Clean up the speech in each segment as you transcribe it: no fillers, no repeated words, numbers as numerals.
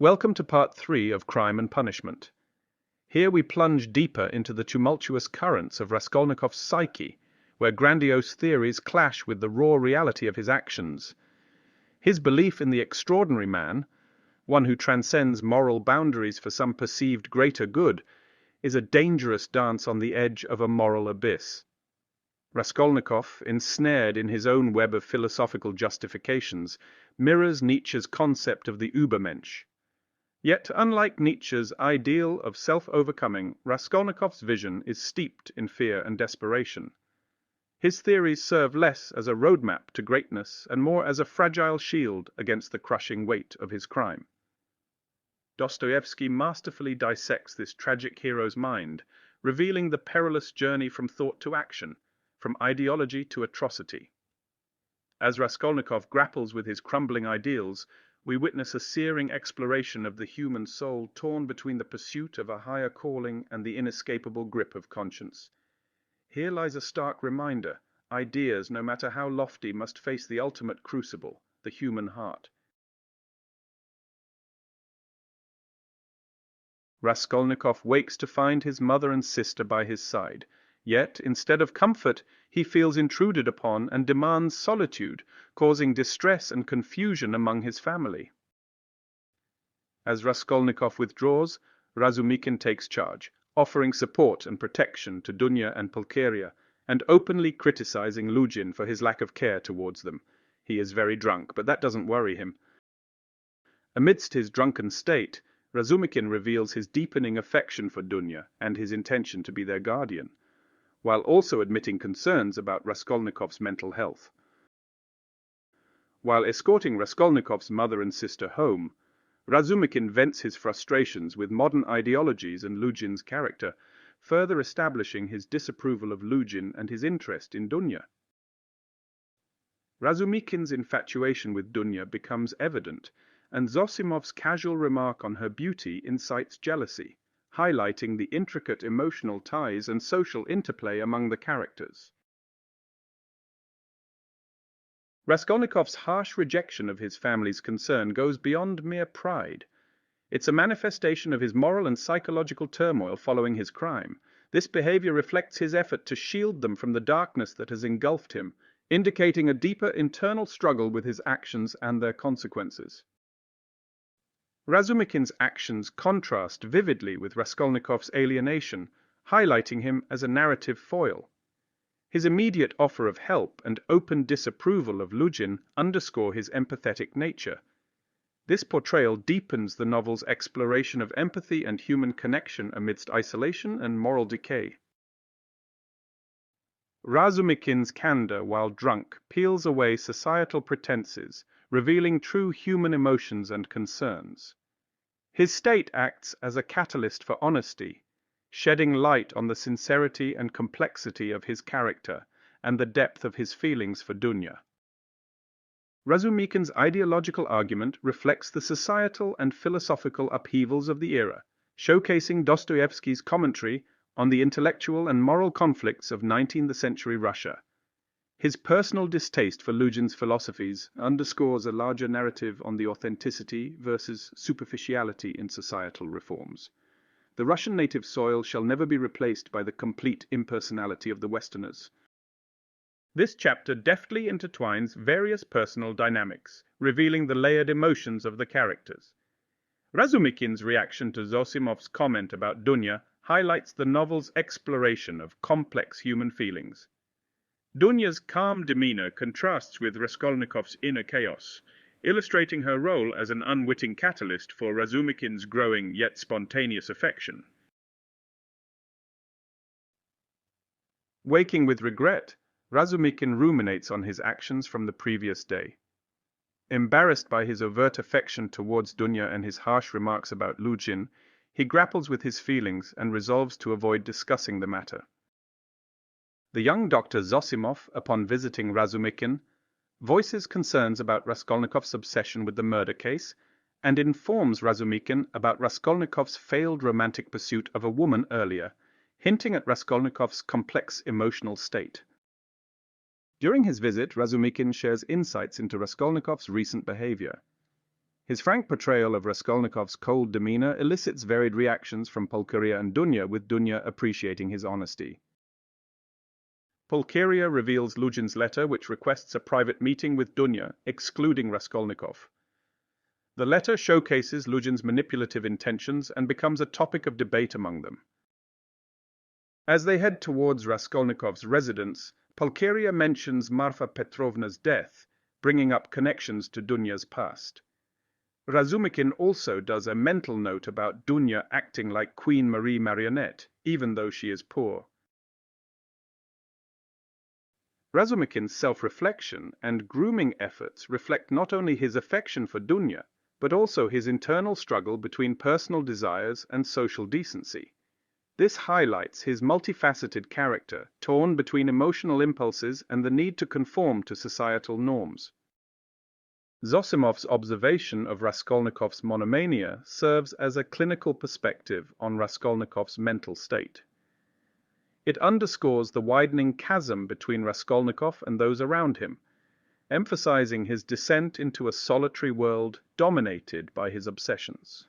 Welcome to part 3 of Crime and Punishment. Here we plunge deeper into the tumultuous currents of Raskolnikov's psyche, where grandiose theories clash with the raw reality of his actions. His belief in the extraordinary man, one who transcends moral boundaries for some perceived greater good, is a dangerous dance on the edge of a moral abyss. Raskolnikov, ensnared in his own web of philosophical justifications, mirrors Nietzsche's concept of the Übermensch. Yet, unlike Nietzsche's ideal of self-overcoming, Raskolnikov's vision is steeped in fear and desperation. His theories serve less as a roadmap to greatness and more as a fragile shield against the crushing weight of his crime. Dostoevsky masterfully dissects this tragic hero's mind, revealing the perilous journey from thought to action, from ideology to atrocity. As Raskolnikov grapples with his crumbling ideals, we witness a searing exploration of the human soul torn between the pursuit of a higher calling and the inescapable grip of conscience. Here lies a stark reminder: ideas, no matter how lofty, must face the ultimate crucible, the human heart. Raskolnikov wakes to find his mother and sister by his side. Yet, instead of comfort, he feels intruded upon and demands solitude, causing distress and confusion among his family. As Raskolnikov withdraws, Razumikin takes charge, offering support and protection to Dunya and Pulcheria, and openly criticizing Luzhin for his lack of care towards them. He is very drunk, but that doesn't worry him. Amidst his drunken state, Razumikin reveals his deepening affection for Dunya and his intention to be their guardian, while also admitting concerns about Raskolnikov's mental health. While escorting Raskolnikov's mother and sister home, Razumikin vents his frustrations with modern ideologies and Luzhin's character, further establishing his disapproval of Luzhin and his interest in Dunya. Razumikin's infatuation with Dunya becomes evident, and Zosimov's casual remark on her beauty incites jealousy, highlighting the intricate emotional ties and social interplay among the characters. Raskolnikov's harsh rejection of his family's concern goes beyond mere pride. It's a manifestation of his moral and psychological turmoil following his crime. This behavior reflects his effort to shield them from the darkness that has engulfed him, indicating a deeper internal struggle with his actions and their consequences. Razumikin's actions contrast vividly with Raskolnikov's alienation, highlighting him as a narrative foil. His immediate offer of help and open disapproval of Luzhin underscore his empathetic nature. This portrayal deepens the novel's exploration of empathy and human connection amidst isolation and moral decay. Razumikin's candor while drunk peels away societal pretenses, revealing true human emotions and concerns. His state acts as a catalyst for honesty, shedding light on the sincerity and complexity of his character and the depth of his feelings for Dunya. Razumikin's ideological argument reflects the societal and philosophical upheavals of the era, showcasing Dostoevsky's commentary on the intellectual and moral conflicts of 19th century Russia. His personal distaste for Luzhin's philosophies underscores a larger narrative on the authenticity versus superficiality in societal reforms. The Russian native soil shall never be replaced by the complete impersonality of the Westerners. This chapter deftly intertwines various personal dynamics, revealing the layered emotions of the characters. Razumikin's reaction to Zosimov's comment about Dunya highlights the novel's exploration of complex human feelings. Dunya's calm demeanor contrasts with Raskolnikov's inner chaos, illustrating her role as an unwitting catalyst for Razumikin's growing yet spontaneous affection. Waking with regret, Razumikin ruminates on his actions from the previous day. Embarrassed by his overt affection towards Dunya and his harsh remarks about Luzhin, he grapples with his feelings and resolves to avoid discussing the matter. The young Dr. Zosimov, upon visiting Razumikin, voices concerns about Raskolnikov's obsession with the murder case and informs Razumikin about Raskolnikov's failed romantic pursuit of a woman earlier, hinting at Raskolnikov's complex emotional state. During his visit, Razumikin shares insights into Raskolnikov's recent behavior. His frank portrayal of Raskolnikov's cold demeanor elicits varied reactions from Pulcheria and Dunya, with Dunya appreciating his honesty. Pulcheria reveals Luzhin's letter, which requests a private meeting with Dunya, excluding Raskolnikov. The letter showcases Luzhin's manipulative intentions and becomes a topic of debate among them. As they head towards Raskolnikov's residence, Pulcheria mentions Marfa Petrovna's death, bringing up connections to Dunya's past. Razumikin also does a mental note about Dunya acting like Queen Marie Marionette, even though she is poor. Razumikin's self-reflection and grooming efforts reflect not only his affection for Dunya, but also his internal struggle between personal desires and social decency. This highlights his multifaceted character, torn between emotional impulses and the need to conform to societal norms. Zosimov's observation of Raskolnikov's monomania serves as a clinical perspective on Raskolnikov's mental state. It underscores the widening chasm between Raskolnikov and those around him, emphasizing his descent into a solitary world dominated by his obsessions.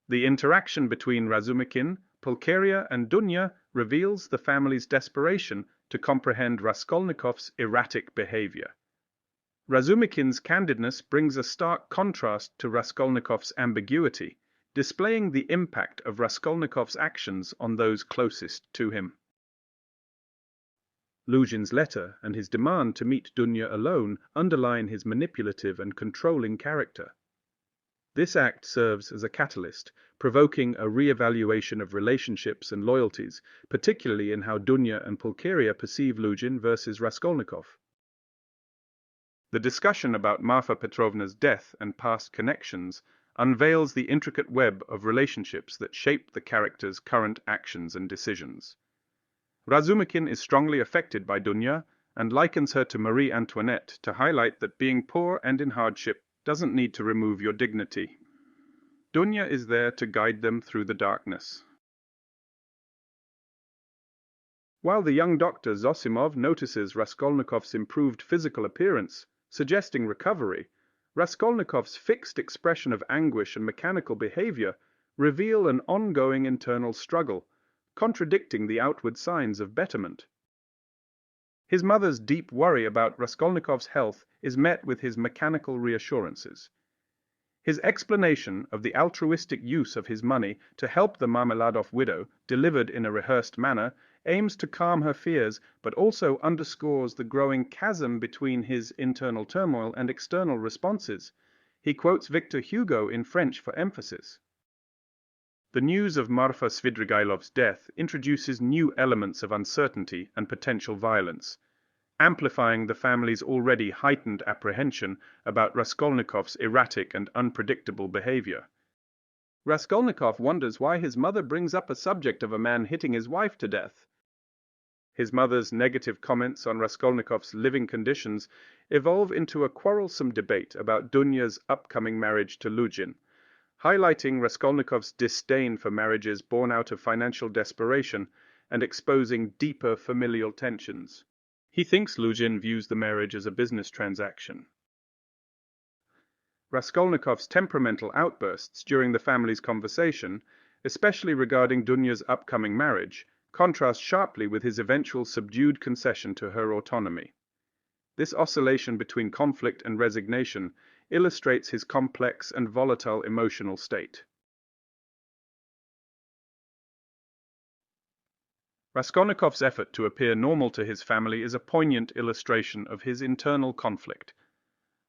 The interaction between Razumikin, Pulcheria, and Dunya reveals the family's desperation to comprehend Raskolnikov's erratic behavior. Razumikin's candidness brings a stark contrast to Raskolnikov's ambiguity, displaying the impact of Raskolnikov's actions on those closest to him. Luzhin's letter and his demand to meet Dunya alone underline his manipulative and controlling character. This act serves as a catalyst, provoking a re-evaluation of relationships and loyalties, particularly in how Dunya and Pulcheria perceive Luzhin versus Raskolnikov. The discussion about Marfa Petrovna's death and past connections unveils the intricate web of relationships that shape the character's current actions and decisions. Razumikin is strongly affected by Dunya and likens her to Marie Antoinette to highlight that being poor and in hardship doesn't need to remove your dignity. Dunya is there to guide them through the darkness. While the young doctor Zosimov notices Raskolnikov's improved physical appearance, suggesting recovery, Raskolnikov's fixed expression of anguish and mechanical behavior reveal an ongoing internal struggle, contradicting the outward signs of betterment. His mother's deep worry about Raskolnikov's health is met with his mechanical reassurances. His explanation of the altruistic use of his money to help the Marmeladov widow, delivered in a rehearsed manner, aims to calm her fears, but also underscores the growing chasm between his internal turmoil and external responses. He quotes Victor Hugo in French for emphasis. The news of Marfa Svidrigailov's death introduces new elements of uncertainty and potential violence, amplifying the family's already heightened apprehension about Raskolnikov's erratic and unpredictable behavior. Raskolnikov wonders why his mother brings up a subject of a man hitting his wife to death. His mother's negative comments on Raskolnikov's living conditions evolve into a quarrelsome debate about Dunya's upcoming marriage to Luzhin, highlighting Raskolnikov's disdain for marriages born out of financial desperation and exposing deeper familial tensions. He thinks Luzhin views the marriage as a business transaction. Raskolnikov's temperamental outbursts during the family's conversation, especially regarding Dunya's upcoming marriage, contrast sharply with his eventual subdued concession to her autonomy. This oscillation between conflict and resignation illustrates his complex and volatile emotional state. Raskolnikov's effort to appear normal to his family is a poignant illustration of his internal conflict.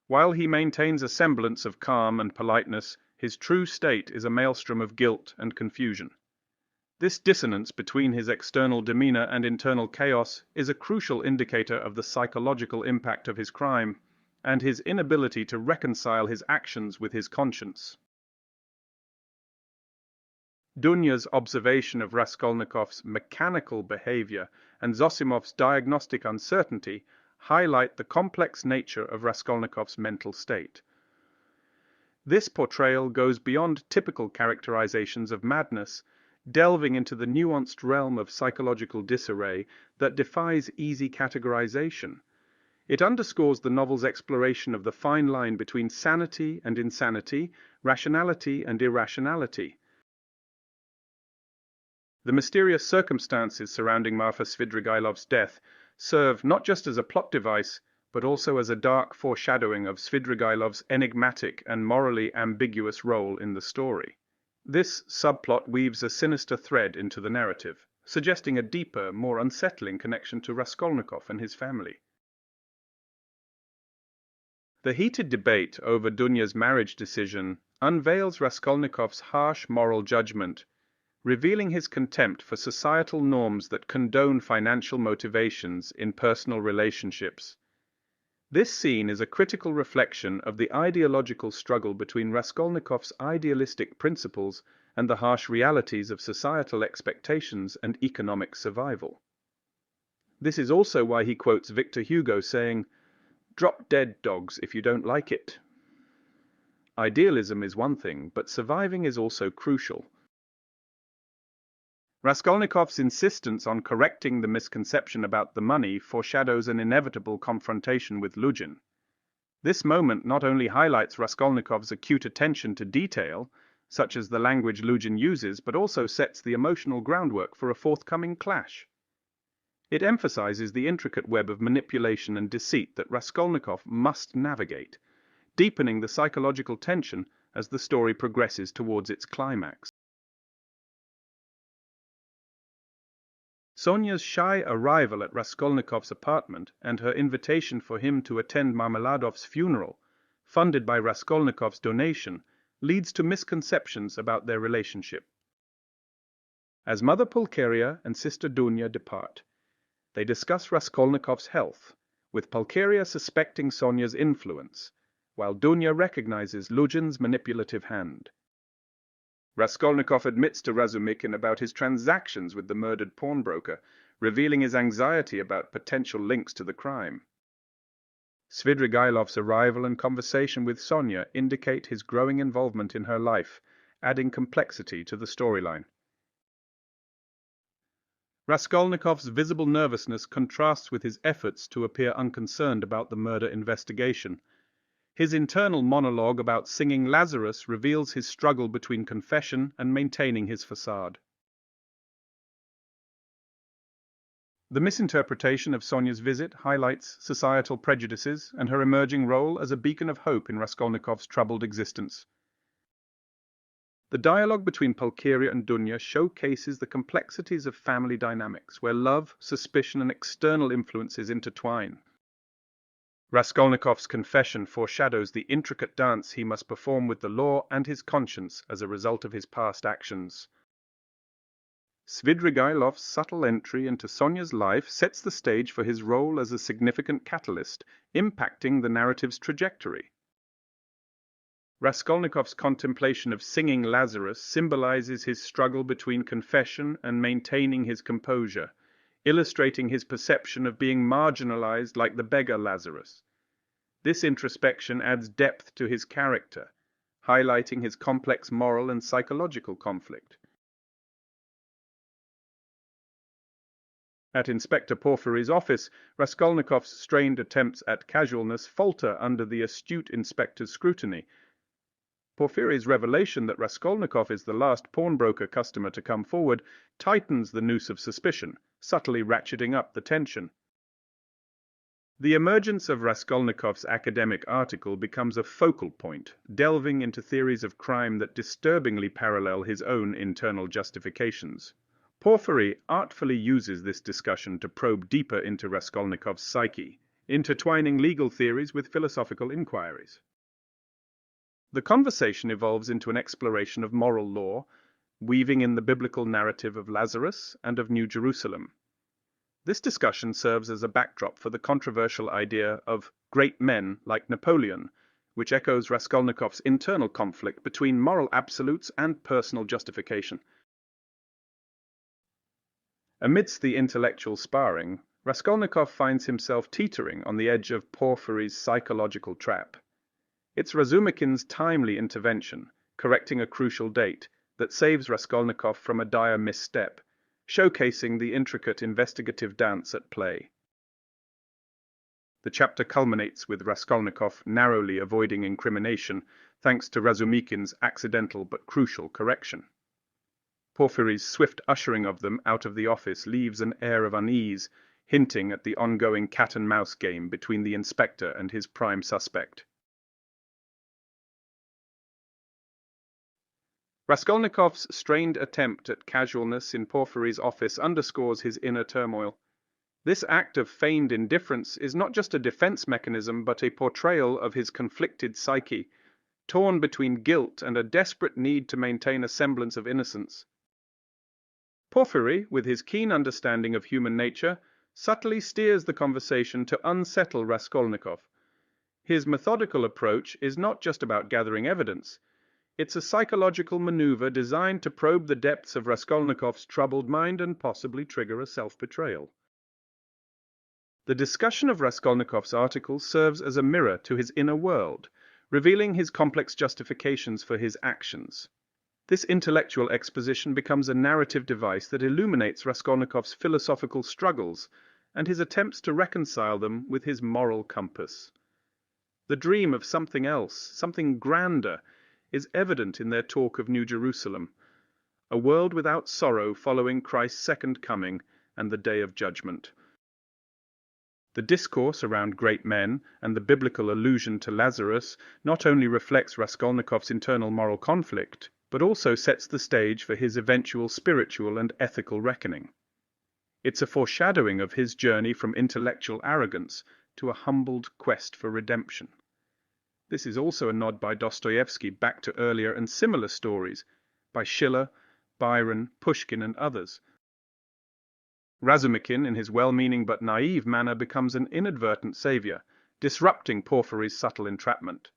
While he maintains a semblance of calm and politeness, his true state is a maelstrom of guilt and confusion. This dissonance between his external demeanor and internal chaos is a crucial indicator of the psychological impact of his crime and his inability to reconcile his actions with his conscience. Dunya's observation of Raskolnikov's mechanical behavior and Zosimov's diagnostic uncertainty highlight the complex nature of Raskolnikov's mental state. This portrayal goes beyond typical characterizations of madness, delving into the nuanced realm of psychological disarray that defies easy categorization. It underscores the novel's exploration of the fine line between sanity and insanity, rationality and irrationality. The mysterious circumstances surrounding Marfa Svidrigailov's death serve not just as a plot device, but also as a dark foreshadowing of Svidrigailov's enigmatic and morally ambiguous role in the story. This subplot weaves a sinister thread into the narrative, suggesting a deeper, more unsettling connection to Raskolnikov and his family. The heated debate over Dunya's marriage decision unveils Raskolnikov's harsh moral judgment, revealing his contempt for societal norms that condone financial motivations in personal relationships. This scene is a critical reflection of the ideological struggle between Raskolnikov's idealistic principles and the harsh realities of societal expectations and economic survival. This is also why he quotes Victor Hugo saying, "Drop dead, dogs, if you don't like it." Idealism is one thing, but surviving is also crucial. Raskolnikov's insistence on correcting the misconception about the money foreshadows an inevitable confrontation with Luzhin. This moment not only highlights Raskolnikov's acute attention to detail, such as the language Luzhin uses, but also sets the emotional groundwork for a forthcoming clash. It emphasizes the intricate web of manipulation and deceit that Raskolnikov must navigate, deepening the psychological tension as the story progresses towards its climax. Sonia's shy arrival at Raskolnikov's apartment and her invitation for him to attend Marmeladov's funeral, funded by Raskolnikov's donation, leads to misconceptions about their relationship. As Mother Pulcheria and Sister Dunya depart, they discuss Raskolnikov's health, with Pulcheria suspecting Sonia's influence, while Dunya recognizes Luzhin's manipulative hand. Raskolnikov admits to Razumikin about his transactions with the murdered pawnbroker, revealing his anxiety about potential links to the crime. Svidrigailov's arrival and conversation with Sonia indicate his growing involvement in her life, adding complexity to the storyline. Raskolnikov's visible nervousness contrasts with his efforts to appear unconcerned about the murder investigation. His internal monologue about singing Lazarus reveals his struggle between confession and maintaining his facade. The misinterpretation of Sonia's visit highlights societal prejudices and her emerging role as a beacon of hope in Raskolnikov's troubled existence. The dialogue between Pulcheria and Dunya showcases the complexities of family dynamics, where love, suspicion, and external influences intertwine. Raskolnikov's confession foreshadows the intricate dance he must perform with the law and his conscience as a result of his past actions. Svidrigailov's subtle entry into Sonia's life sets the stage for his role as a significant catalyst, impacting the narrative's trajectory. Raskolnikov's contemplation of singing Lazarus symbolizes his struggle between confession and maintaining his composure, illustrating his perception of being marginalized like the beggar Lazarus. This introspection adds depth to his character, highlighting his complex moral and psychological conflict. At Inspector Porfiry's office, Raskolnikov's strained attempts at casualness falter under the astute inspector's scrutiny. Porfiry's revelation that Raskolnikov is the last pawnbroker customer to come forward tightens the noose of suspicion, subtly ratcheting up the tension. The emergence of Raskolnikov's academic article becomes a focal point, delving into theories of crime that disturbingly parallel his own internal justifications. Porfiry artfully uses this discussion to probe deeper into Raskolnikov's psyche, intertwining legal theories with philosophical inquiries. The conversation evolves into an exploration of moral law, weaving in the biblical narrative of Lazarus and of New Jerusalem. This discussion serves as a backdrop for the controversial idea of great men like Napoleon, which echoes Raskolnikov's internal conflict between moral absolutes and personal justification. Amidst the intellectual sparring, Raskolnikov finds himself teetering on the edge of Porfiry's psychological trap. It's Razumikin's timely intervention, correcting a crucial date, that saves Raskolnikov from a dire misstep, showcasing the intricate investigative dance at play. The chapter culminates with Raskolnikov narrowly avoiding incrimination thanks to Razumikin's accidental but crucial correction. Porfiry's swift ushering of them out of the office leaves an air of unease, hinting at the ongoing cat-and-mouse game between the inspector and his prime suspect. Raskolnikov's strained attempt at casualness in Porfiry's office underscores his inner turmoil. This act of feigned indifference is not just a defense mechanism, but a portrayal of his conflicted psyche, torn between guilt and a desperate need to maintain a semblance of innocence. Porfiry, with his keen understanding of human nature, subtly steers the conversation to unsettle Raskolnikov. His methodical approach is not just about gathering evidence. It's a psychological maneuver designed to probe the depths of Raskolnikov's troubled mind and possibly trigger a self-betrayal. The discussion of Raskolnikov's article serves as a mirror to his inner world, revealing his complex justifications for his actions. This intellectual exposition becomes a narrative device that illuminates Raskolnikov's philosophical struggles and his attempts to reconcile them with his moral compass. The dream of something else, something grander, is evident in their talk of New Jerusalem, a world without sorrow following Christ's second coming and the day of judgment. The discourse around great men and the biblical allusion to Lazarus not only reflects Raskolnikov's internal moral conflict, but also sets the stage for his eventual spiritual and ethical reckoning. It's a foreshadowing of his journey from intellectual arrogance to a humbled quest for redemption. This is also a nod by Dostoyevsky back to earlier and similar stories by Schiller, Byron, Pushkin, and others. Razumikin, in his well-meaning but naive manner, becomes an inadvertent savior, disrupting Porfiry's subtle entrapment.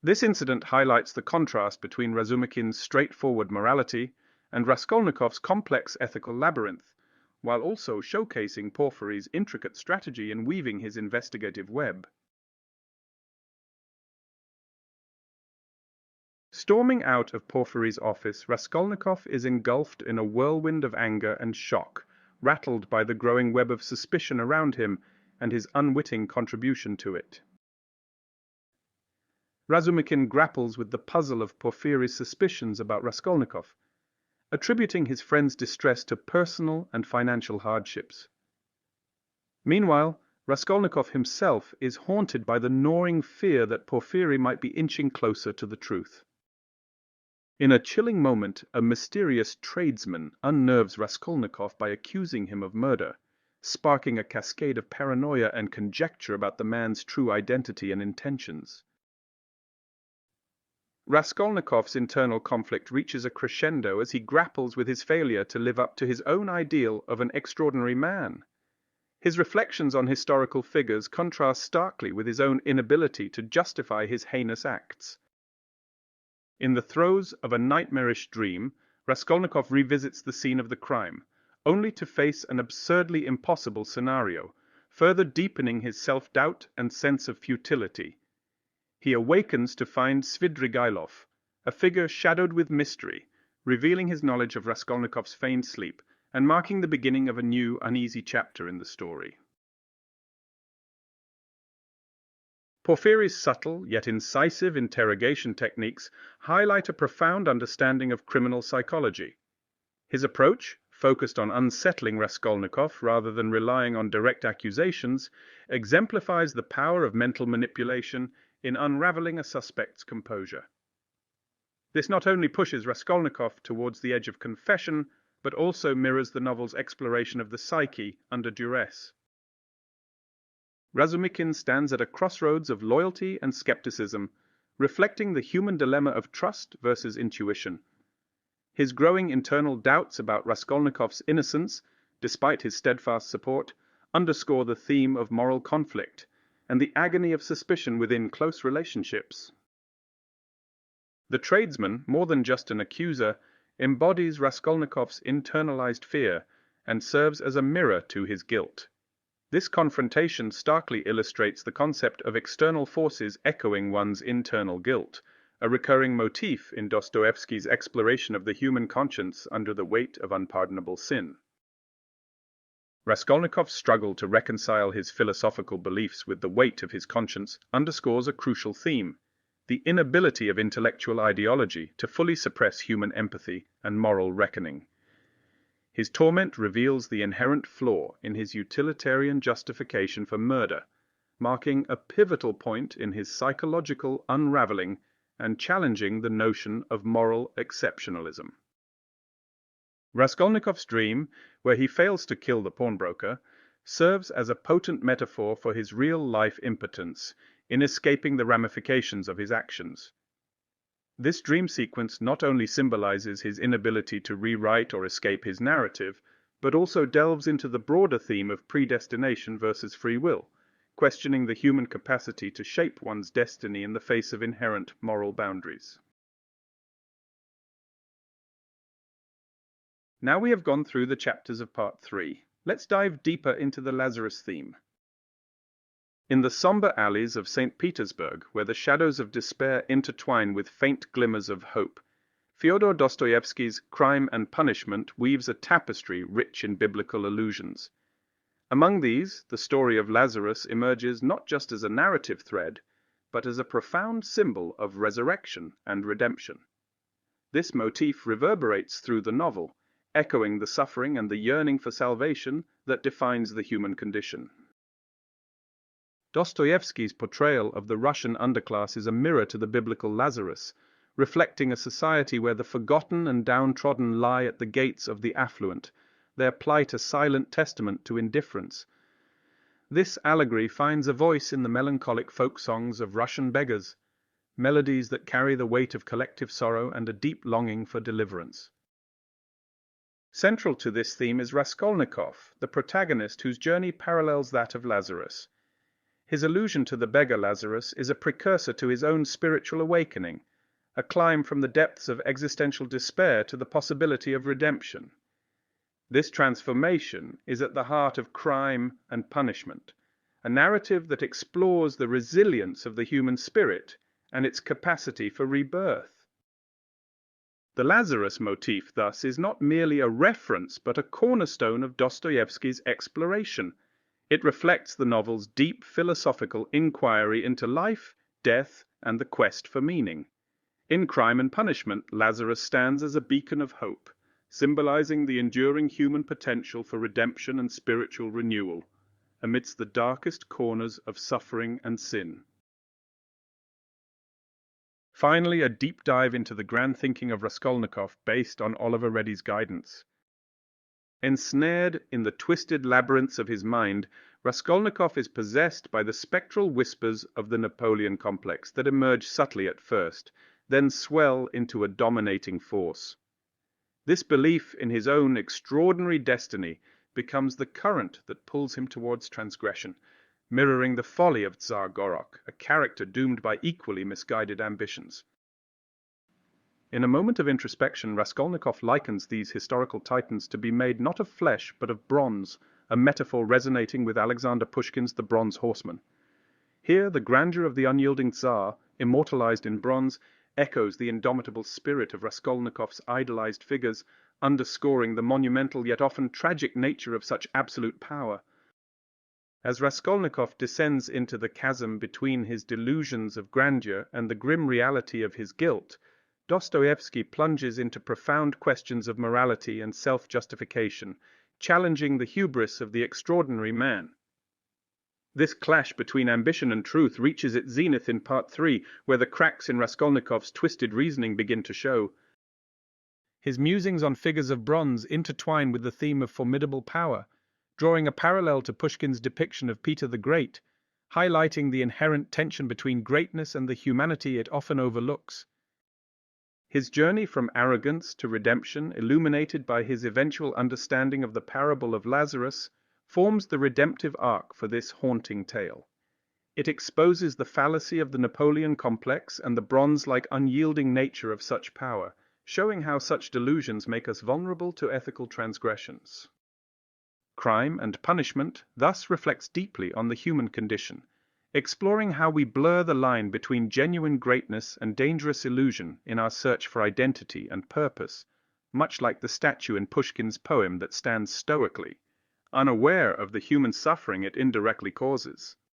This incident highlights the contrast between Razumikin's straightforward morality and Raskolnikov's complex ethical labyrinth, while also showcasing Porfiry's intricate strategy in weaving his investigative web. Storming out of Porfiry's office, Raskolnikov is engulfed in a whirlwind of anger and shock, rattled by the growing web of suspicion around him and his unwitting contribution to it. Razumikin grapples with the puzzle of Porfiry's suspicions about Raskolnikov, attributing his friend's distress to personal and financial hardships. Meanwhile, Raskolnikov himself is haunted by the gnawing fear that Porfiry might be inching closer to the truth. In a chilling moment, a mysterious tradesman unnerves Raskolnikov by accusing him of murder, sparking a cascade of paranoia and conjecture about the man's true identity and intentions. Raskolnikov's internal conflict reaches a crescendo as he grapples with his failure to live up to his own ideal of an extraordinary man. His reflections on historical figures contrast starkly with his own inability to justify his heinous acts. In the throes of a nightmarish dream, Raskolnikov revisits the scene of the crime, only to face an absurdly impossible scenario, further deepening his self-doubt and sense of futility. He awakens to find Svidrigailov, a figure shadowed with mystery, revealing his knowledge of Raskolnikov's feigned sleep and marking the beginning of a new, uneasy chapter in the story. Porfiry's subtle yet incisive interrogation techniques highlight a profound understanding of criminal psychology. His approach, focused on unsettling Raskolnikov rather than relying on direct accusations, exemplifies the power of mental manipulation in unraveling a suspect's composure. This not only pushes Raskolnikov towards the edge of confession, but also mirrors the novel's exploration of the psyche under duress. Razumikin stands at a crossroads of loyalty and skepticism, reflecting the human dilemma of trust versus intuition. His growing internal doubts about Raskolnikov's innocence, despite his steadfast support, underscore the theme of moral conflict and the agony of suspicion within close relationships. The tradesman, more than just an accuser, embodies Raskolnikov's internalized fear and serves as a mirror to his guilt. This confrontation starkly illustrates the concept of external forces echoing one's internal guilt, a recurring motif in Dostoevsky's exploration of the human conscience under the weight of unpardonable sin. Raskolnikov's struggle to reconcile his philosophical beliefs with the weight of his conscience underscores a crucial theme: the inability of intellectual ideology to fully suppress human empathy and moral reckoning. His torment reveals the inherent flaw in his utilitarian justification for murder, marking a pivotal point in his psychological unraveling and challenging the notion of moral exceptionalism. Raskolnikov's dream, where he fails to kill the pawnbroker, serves as a potent metaphor for his real-life impotence in escaping the ramifications of his actions. This dream sequence not only symbolizes his inability to rewrite or escape his narrative, but also delves into the broader theme of predestination versus free will, questioning the human capacity to shape one's destiny in the face of inherent moral boundaries. Now we have gone through the chapters of Part 3. Let's dive deeper into the Lazarus theme. In the somber alleys of St. Petersburg, where the shadows of despair intertwine with faint glimmers of hope, Fyodor Dostoyevsky's Crime and Punishment weaves a tapestry rich in biblical allusions. Among these, the story of Lazarus emerges not just as a narrative thread, but as a profound symbol of resurrection and redemption. This motif reverberates through the novel, echoing the suffering and the yearning for salvation that defines the human condition. Dostoevsky's portrayal of the Russian underclass is a mirror to the biblical Lazarus, reflecting a society where the forgotten and downtrodden lie at the gates of the affluent, their plight a silent testament to indifference. This allegory finds a voice in the melancholic folk songs of Russian beggars, melodies that carry the weight of collective sorrow and a deep longing for deliverance. Central to this theme is Raskolnikov, the protagonist whose journey parallels that of Lazarus. His allusion to the beggar Lazarus is a precursor to his own spiritual awakening, a climb from the depths of existential despair to the possibility of redemption. This transformation is at the heart of Crime and Punishment, a narrative that explores the resilience of the human spirit and its capacity for rebirth. The Lazarus motif, thus, is not merely a reference but a cornerstone of Dostoevsky's exploration. It reflects the novel's deep philosophical inquiry into life, death, and the quest for meaning. In Crime and Punishment, Lazarus stands as a beacon of hope, symbolizing the enduring human potential for redemption and spiritual renewal, amidst the darkest corners of suffering and sin. Finally, a deep dive into the grand thinking of Raskolnikov based on Oliver Ready's guidance. Ensnared in the twisted labyrinths of his mind, Raskolnikov is possessed by the spectral whispers of the Napoleon complex that emerge subtly at first, then swell into a dominating force. This belief in his own extraordinary destiny becomes the current that pulls him towards transgression, mirroring the folly of Tsar Gorok, a character doomed by equally misguided ambitions. In a moment of introspection, Raskolnikov likens these historical titans to be made not of flesh but of bronze, a metaphor resonating with Alexander Pushkin's The Bronze Horseman. Here, the grandeur of the unyielding Tsar, immortalized in bronze, echoes the indomitable spirit of Raskolnikov's idolized figures, underscoring the monumental yet often tragic nature of such absolute power. As Raskolnikov descends into the chasm between his delusions of grandeur and the grim reality of his guilt, Dostoevsky plunges into profound questions of morality and self-justification, challenging the hubris of the extraordinary man. This clash between ambition and truth reaches its zenith in Part 3, where the cracks in Raskolnikov's twisted reasoning begin to show. His musings on figures of bronze intertwine with the theme of formidable power, drawing a parallel to Pushkin's depiction of Peter the Great, highlighting the inherent tension between greatness and the humanity it often overlooks. His journey from arrogance to redemption, illuminated by his eventual understanding of the parable of Lazarus, forms the redemptive arc for this haunting tale. It exposes the fallacy of the Napoleon complex and the bronze-like unyielding nature of such power, showing how such delusions make us vulnerable to ethical transgressions. Crime and Punishment thus reflects deeply on the human condition, exploring how we blur the line between genuine greatness and dangerous illusion in our search for identity and purpose, much like the statue in Pushkin's poem that stands stoically, unaware of the human suffering it indirectly causes.